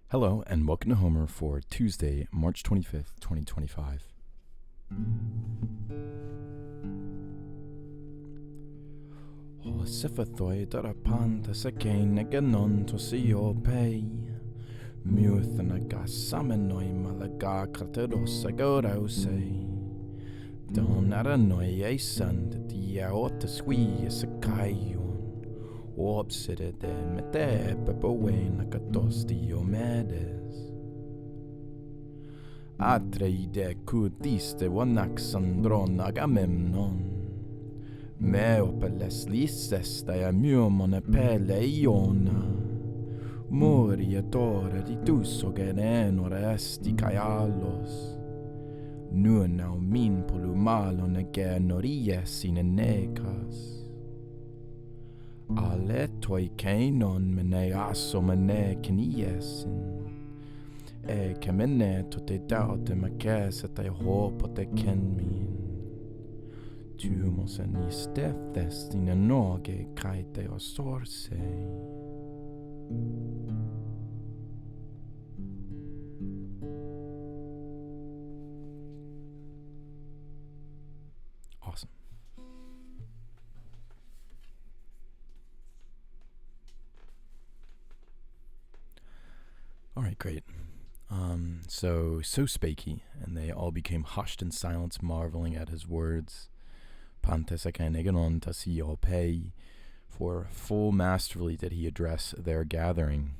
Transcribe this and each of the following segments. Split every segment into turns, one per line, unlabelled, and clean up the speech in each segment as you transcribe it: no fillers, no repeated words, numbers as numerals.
Hello, and welcome to Homer for Tuesday, March 25th, 2025. Sifathoi darapanta sakain ganon to see your pay. Muthanaga samenoi malaga carteros agora say. Don aranoi a sun dia otta swi sakayon. Opside de mete pepowen akatos Diomedes. Atreide kutiste wanaxandron agamemnon. Meopeles lisesta ja myomone pele iona. Moria dora di tusogen enore esti kaialos. Nuenau min polumalon egenories in nekas. Aletoi keinon mene aso mene keniesin. Kemene to te daute makese te hopo te kenmin. Tumos en i steftes dine noge kaite og sorsei. Awesome. All right, great. So spake he, and they all became hushed in silence, marveling at his words. Pantesakaneganon tasio pei, for full masterfully did he address their gathering.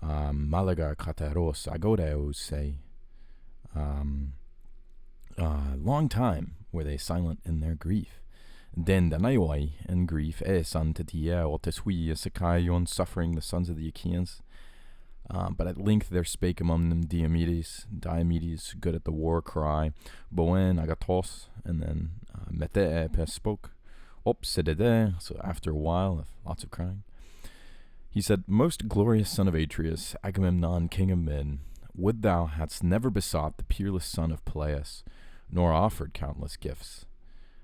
Malaga kataros agodeos say. Long time were they silent in their grief. Den danaioi in grief esan tetia otesui sakaion, suffering the sons of the Achaeans. But at length there spake among them Diomedes, good at the war cry, Boen agatos, and then Metee spoke, Opsedede, so after a while of lots of crying. He said, Most glorious son of Atreus, Agamemnon, king of men, would thou hadst never besought the peerless son of Peleus, nor offered countless gifts.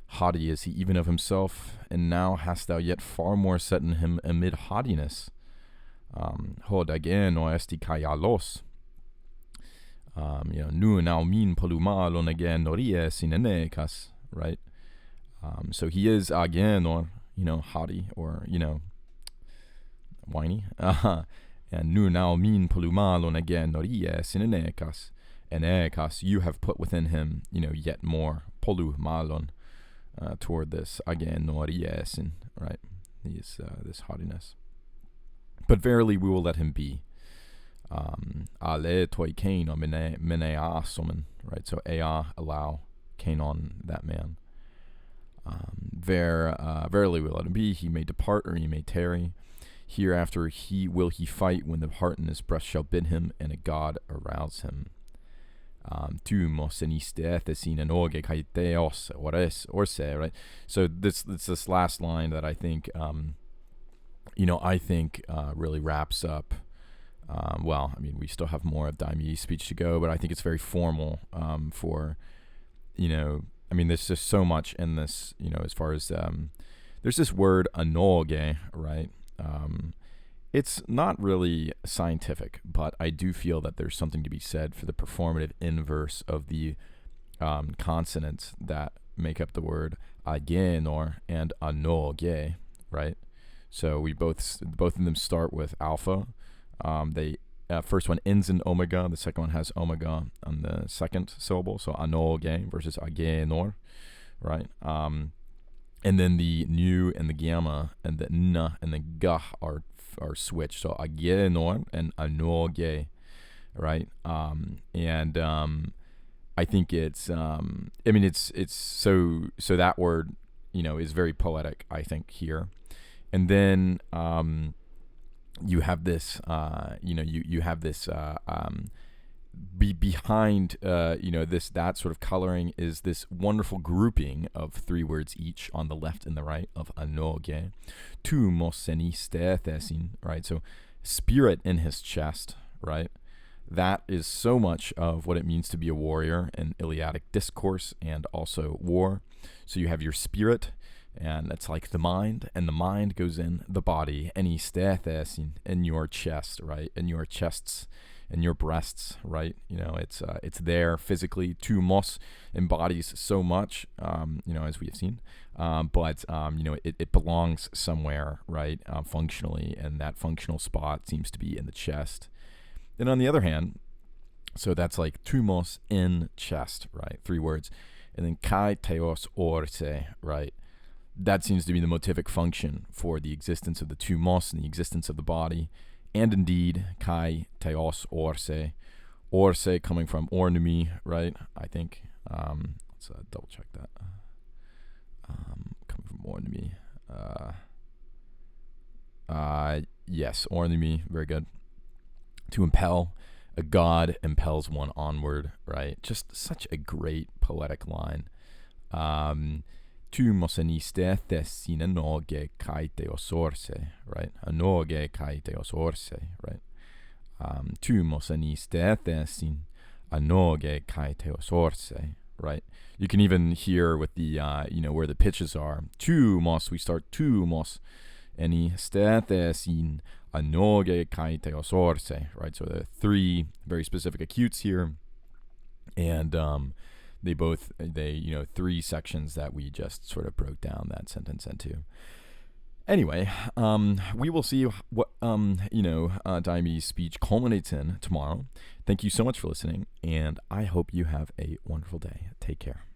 Haughty is he even of himself, and now hast thou yet far more set in him amid haughtiness. Hod again o esti kaialos. Nu now min polumalon again nories in enekas, right? So he is again, or, haughty, or, whiny. And nu now min polumalon again nories in enekas. Enekas, you have put within him, yet more polumalon, toward this again nories, right? This haughtiness. But verily we will let him be. Ale toi kainon mene asomen, right? So ea, allow, kainon, that man. Verily we will let him be. He may depart or he may tarry. Hereafter will he fight when the heart in his breast shall bid him, and a god arouse him. Tu mosenistethesine noge kaiteos orse, right? So this last line that I think really wraps up. We still have more of Diomedes' speech to go, but I think it's very formal there's just so much in this, as far as, there's this word anoge, right? It's not really scientific, but I do feel that there's something to be said for the performative inverse of the consonants that make up the word agenor and anoge, right? So we both of them start with alpha. They first one ends in omega. The second one has omega on the second syllable. So anoge versus agenor, right? And then the nu and the gamma and the na and the ga are switched. So agenor and anoge, right? I think it's it's so that word is very poetic, I think, here. And then you have this, you have this behind, that sort of coloring is this wonderful grouping of three words each on the left and the right of anoge, tu mosenistethesin, right? So spirit in his chest, right? That is so much of what it means to be a warrior in Iliadic discourse and also war. So you have your spirit, and it's like the mind, and the mind goes in the body, and in your chest, right? In your chests, in your breasts, right? It's there physically. Tumos embodies so much, as we have seen, but it belongs somewhere, right? Functionally, and that functional spot seems to be in the chest. And on the other hand, so that's like tumos in chest, right? 3 words. And then kai theos orse, right? That seems to be the motivic function for the existence of the tumos and the existence of the body. And indeed, kai theos orse coming from ornumi, right? I think. Let's double check that. Coming from ornumi. Yes, ornumi, very good. To impel. A god impels one onward, right? Just such a great poetic line. Tu moseniste thesin anoge kai theos orse, right? Anoge kai theos orse, right? Tu moseniste thesin anoge kai theos orse, right? You can even hear with the, where the pitches are. Tu mos, we start tu mos, eniste thesin anoge kai theos orse, right? So there are 3 very specific acutes here, and they 3 sections that we just sort of broke down that sentence into. Anyway, we will see what Diomedes' speech culminates in tomorrow. Thank you so much for listening, and I hope you have a wonderful day. Take care.